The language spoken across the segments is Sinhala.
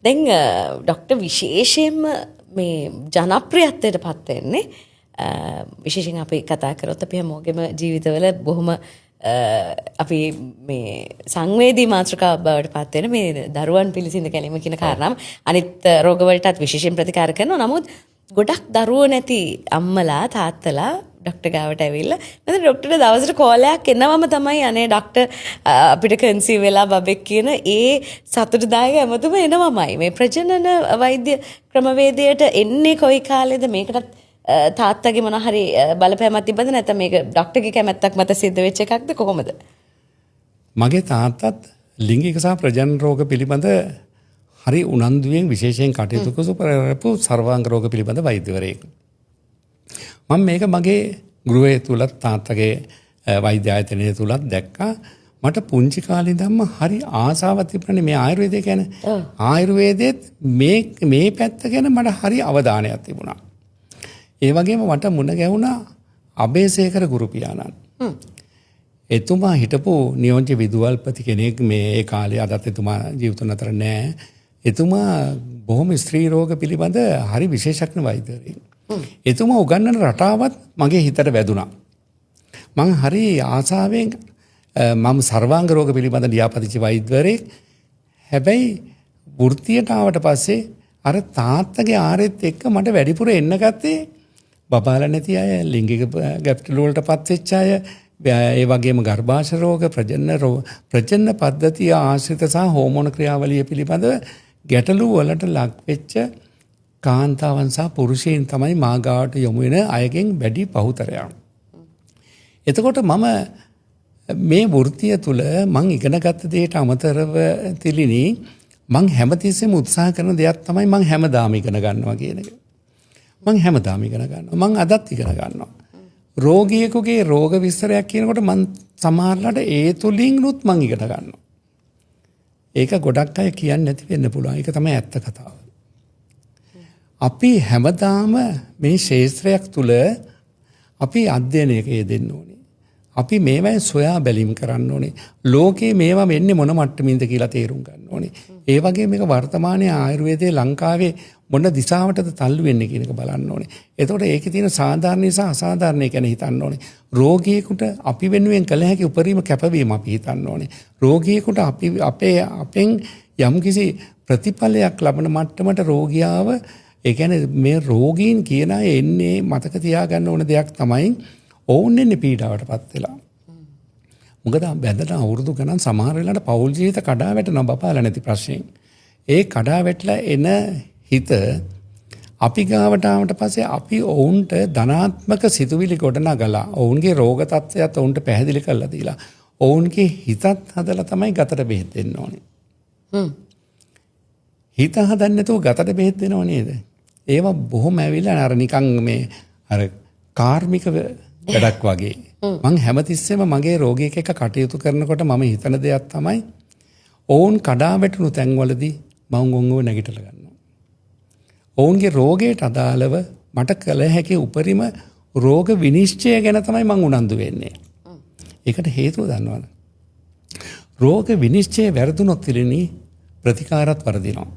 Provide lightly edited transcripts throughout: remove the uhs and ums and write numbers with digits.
දැන් ඩොක්ටර් විශේෂයෙන්ම මේ ජනප්‍රියත්වයට පත් වෙන්නේ විශේෂයෙන් අපි කතා කරොත් අපි හැමෝගෙම ජීවිතවල බොහොම අපි මේ සංවේදී මාතෘකාව බවට පත් වෙන මේ දරුවන් පිළිසිඳ ගැනීම කියන කාරණාව අනිත් රෝගවලටත් විශේෂයෙන් ප්‍රතිකාර කරනවා. නමුත් ගොඩක් දරුවෝ නැති අම්මලා තාත්තලා ඩොක්ටර් ගාවට ඇවිල්ලා මම ඩොක්ටර්ට දවසට කෝලයක් එනවම තමයි අනේ ඩොක්ටර් අපිට කන්සීව් වෙලා බබෙක් කියන ඒ සතුටුදායක ඇමතුම එනවමයි. මේ ප්‍රජනන වෛද්‍ය ක්‍රමවේදයට එන්නේ කොයි කාලෙද? මේකටත් තාත්තගේ මොන හරි බලපෑමක් තිබ්බද නැත්නම් මේක ඩොක්ටර්ගේ කැමැත්තක් මත සිද්ධ වෙච්ච එකක්ද කොහොමද? මගේ තාත්තත් ලිංගික සහ ප්‍රජනන රෝග පිළිබඳ හරි උනන්දුවෙන් විශේෂයෙන් කටයුතු කරපු සර්වාංග රෝග පිළිබඳ වෛද්‍යවරයෙක්. මම මේක මගේ ගෘහය තුලත් තාත්තගේ වෛද්‍ය ආයතනය තුලත් දැක්කා. මට පුංචි කාලේ ඉඳන්ම හරි ආසාවක් තිබුණනේ මේ ආයුර්වේදය ගැන. ආයුර්වේදෙත් මේ පැත්ත ගැන මට හරි අවධානයක් තිබුණා. ඒ වගේම මට මුණ ගැහුණා අබේසේකර ගුරු පියාණන්. එතුමා හිටපු නියෝජ්‍ය විදුහල්පති කෙනෙක් මේ ඒ කාලේ අදත් එතුමා ජීවිතුන් අතර නැහැ. එතුමා බොහොම ස්ත්‍රී රෝග පිළිබඳ හරි විශේෂඥ වෛද්‍යවරයෙක්. එතුමා උගන්වන රටාවත් මගේ හිතට වැදුනා. මං හරි ආසාවෙන් මම සර්වාංග රෝග පිළිබඳ ලියාපදිච්ච වෛද්‍යවරයෙක්. හැබැයි වෘත්තියට ආවට පස්සේ අර තාත්තගේ ආරෙත් එක්ක මට වැඩිපුර එන්න ගත්තේ බබාලා නැති අය, ලිංගික ගැටලු වලට පත් වෙච්ච අය, ඒ වගේම ගර්භාෂ රෝග, ප්‍රජනන පද්ධතිය ආශ්‍රිත සහ හෝමෝන ක්‍රියාවලිය පිළිබඳව ගැටලු වලට ලක් වෙච්ච කාන්තාවන් සහ පුරුෂයන් තමයි මා ගාවට යොමු වෙන අයගෙන් වැඩි බහුතරයක්. එතකොට මම මේ වෘත්තිය තුල මං ඉගෙනගත්ත දේට අමතරව තිලිනි මං හැමතිස්සෙම උත්සාහ කරන දෙයක් තමයි මං හැමදාම ඉගෙන ගන්නවා කියන එක. මං හැමදාම ඉගෙන ගන්නවා. මං අදත් ඉගෙන ගන්නවා. රෝගියෙකුගේ රෝග විස්තරයක් කියනකොට මං සමහරවිට ඒ තුලින්නුත් මං ඉගෙන ගන්නවා. ඒක ගොඩක් අය කියන්නේ නැති වෙන්න පුළුවන්. ඒක තමයි ඇත්ත කතාව. අපි හැමදාම මේ ශාස්ත්‍රයක් තුල අපි අධ්‍යයනයක යෙදෙන්න ඕනේ. අපි මේවා සොයා බැලීම් කරන්න ඕනේ. ලෝකේ මේවා වෙන්නේ මොන මට්ටමින්ද කියලා තේරුම් ගන්න ඕනේ. ඒ වගේ මේක වර්තමානයේ ආයුර්වේදයේ ලංකාවේ මොන දිශාවටද තල්ලු වෙන්නේ කියන එක බලන්න ඕනේ. එතකොට ඒකේ තියෙන සාධාරණ සහ අසාධාරණ ගැන හිතන්න ඕනේ. රෝගියෙකුට අපි වෙනුවෙන් කළ හැකි උපරිම කැපවීම අපි හිතන්න ඕනේ. රෝගියෙකුට අපි අපෙන් යම්කිසි ප්‍රතිඵලයක් ලබන මට්ටමට රෝගියාව ඒ කියන්නේ මේ රෝගීන් කියන අය එන්නේ මතක තියාගන්න ඕන දෙයක් තමයි ඔවුන් එන්නේ පීඩාවටපත් වෙලා. මොකද බැඳලා අවුරුදු ගණන් සමහර වෙලාවට පෞල් ජීවිත කඩා වැටෙනවා බපාලා නැති ප්‍රශ්නෙන්. ඒ කඩා වැටලා එන හිත අපි ගාවට ආවට පස්සේ අපි ඔවුන්ට ධනාත්මක සිතුවිලි ගොඩනගලා ඔවුන්ගේ රෝග තත්ත්වයත් ඔවුන්ට පැහැදිලි කරලා දීලා ඔවුන්ගේ හිතත් හදලා තමයි ගතට බෙහෙත් දෙන්න ඕනේ. හිත හදන්නේ නැතුව ගතට බෙහෙත් දෙනව නේද? ඒවා බොහොම ඇවිල්ලා අර නිකන් මේ අර කාර්මික වැඩක් වගේ. මං හැමතිස්සෙම මගේ රෝගියෙක් එක්ක කටයුතු කරනකොට මම හිතන දෙයක් තමයි ඔවුන් කඩා වැටුණු තැන්වලදී මම ඔවුන්ව නැගිටලා ගන්නවා. ඔවුන්ගේ රෝගයට අදාළව මට කළ හැකි උපරිම රෝග විනිශ්චය ගැන තමයි මං උනන්දු වෙන්නේ. ඒකට හේතුව දන්නවද? රෝග විනිශ්චය වැරදුනොත් ඉතින් ප්‍රතිකාරات වර්ධිනවා.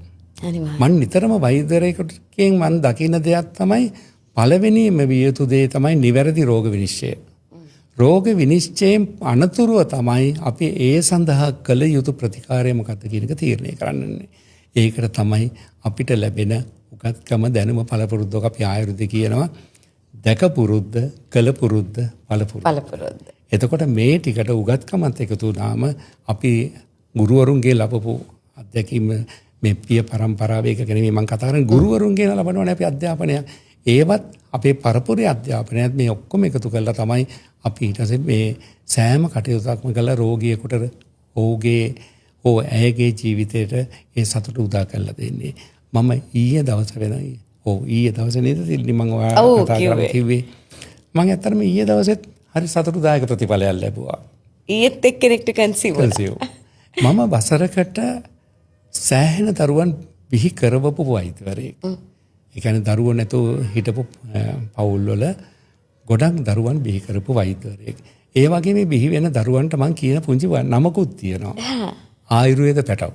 මම නිතරම වෛද්‍යවරයෙකුගෙන් මම දකින දෙයක් තමයි පළවෙනිම විය යුතු දේ තමයි නිවැරදි රෝග විනිශ්චය. රෝග විනිශ්චයෙන් අනතුරුව තමයි අපි ඒ සඳහා කළ යුතු ප්‍රතිකාරය මොකක්ද කියන එක තීරණය කරන්නේ. ඒකට තමයි අපිට ලැබෙන උගත්කම දැනුම පළපුරුද්දක් අපි ආයුර්වේද කියනවා. දැක පුරුද්ද, කළ පුරුද්ද, පළපුරුද්ද. එතකොට මේ ටිකට උගත්කමත් එකතු වුණාම අපි ගුරුවරුන්ගේ ලැබපු අධ්‍යක්ීම මේ පිය පරම්පරාව එක ගැන මම කතා කරන්නේ ගුරුවරුන්ගේ ලබනවනේ අපි අධ්‍යාපනය. ඒවත් අපේ පරපුරේ අධ්‍යාපනයත් මේ ඔක්කොම එකතු කරලා තමයි අපි ඊට පස්සේ මේ සෑම කටයුත්තක්ම කළා රෝගියෙකුට ඔහුගේ ඇයගේ ජීවිතයට ඒ සතුට උදා කරලා දෙන්නේ. මම ඊයේ දවසේ වෙනයි. ඊයේ දවසේ නේද තිල්ලි මම ඔයාලට කතා කරලා කිව්වේ. මම ඇත්තටම ඊයේ දවසෙත් හරි සතුටුදායක ප්‍රතිඵලයක් ලැබුවා. ඊයේත් එක්කෙනෙක්ට කන්සීව් මම වසරකට සෑහෙන දරුවන් බිහි කරවපු වෛද්‍යවරයෙක්. ඒ කියන්නේ දරුවෝ නැතුව හිටපු පවුල් වල ගොඩක් දරුවන් බිහි කරපු වෛද්‍යවරයෙක්. ඒ වගේ මේ බිහි වෙන දරුවන්ට මම කියන පුංචි නමකුත් තියෙනවා. ආයුර්වේද පැටව.